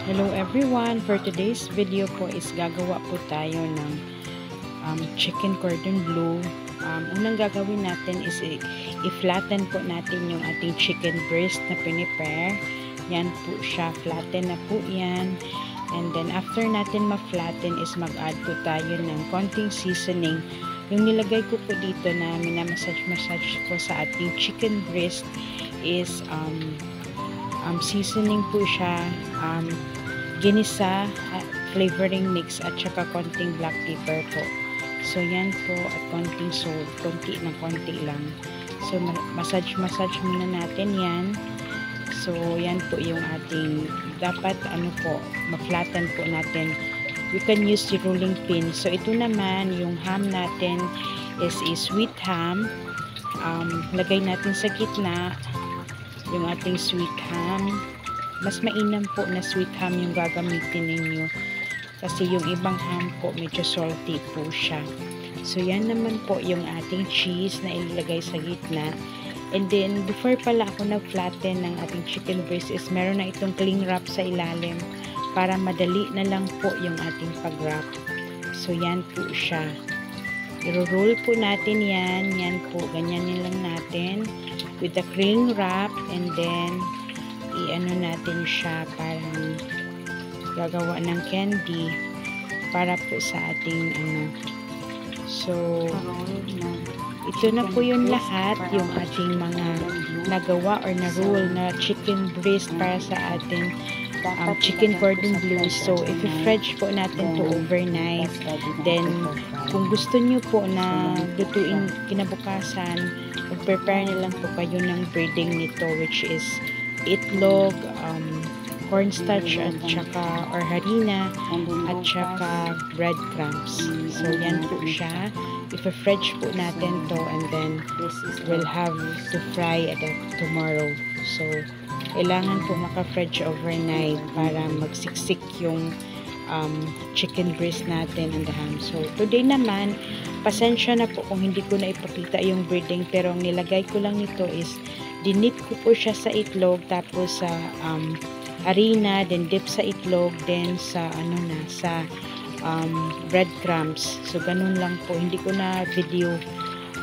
Hello everyone! For today's video po is gagawa po tayo ng chicken cordon bleu. Unang gagawin natin is i-flatten po natin yung ating chicken breast na pinipare. Yan po siya, flatten na po yan. And then after natin ma-flatten is mag-add po tayo ng konting seasoning. Yung nilagay ko po dito na minamassage po sa ating chicken breast is seasoning po siya, ginisa, flavoring mix at saka konting black pepper po. So yan po, at konting salt, konti lang. So massage muna natin yan. So yan po yung ating dapat ma-flatten po natin. You can use the rolling pin. So ito naman yung ham natin is sweet ham. Lagay natin sa gitna yung ating sweet ham. Mas mainam po na sweet ham yung gagamitin ninyo kasi yung ibang ham po medyo salty po siya. So yan naman po yung ating cheese na ilalagay sa gitna. And then before pala ako nag-flatten ng ating chicken breast is meron na itong cling wrap sa ilalim para madali na lang po yung ating pag-wrap. So yan po siya. I-roll po natin yan. Yan po, ganyanin lang natin with the cling wrap, and then i-ano natin siya, parang gagawa ng candy para po sa ating So ito na po yung lahat, yung ating mga nagawa or na-roll na chicken breast para sa ating chicken cordon bleu. So i-fridge po natin to overnight. Then kung gusto nyo po na lutuin kinabukasan, mag-prepare na lang po kayo ng breading nito, which is itlog, cornstarch at saka or harina at saka breadcrumbs. So yan po siya. I-fridge po natin to, and then we'll have to fry it tomorrow. So kailangan po maka-fridge overnight para magsiksik yung chicken breast natin and the ham. So today naman, pasensya na po kung hindi ko na ipakita yung breading, pero ang nilagay ko lang nito is dinip ko po siya sa itlog, tapos sa harina, then dip sa itlog, then sa sa breadcrumbs. So ganun lang po, hindi ko na video.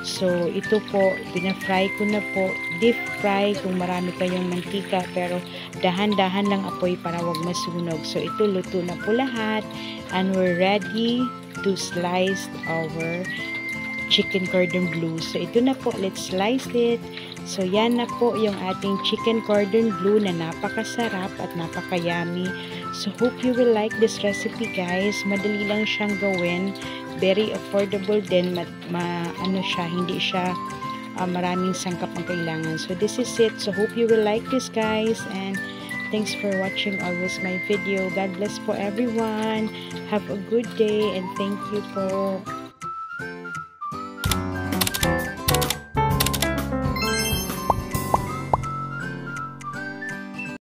So ito po, pina-fry ko na po, deep fry kung marami kayong mantika, pero dahan-dahan lang apoy para wag masunog. So ito, luto na po lahat, and we're ready to slice our chicken cordon bleu. So ito na po, let's slice it. So yan na po yung ating chicken cordon bleu na napakasarap at napaka-yummy. So hope you will like this recipe, guys. Madali lang siyang gawin, very affordable din, hindi siya maraming sangkap ang kailangan. So this is it. So hope you will like this, guys, and thanks for watching always my video. God bless po everyone. Have a good day, and thank you po.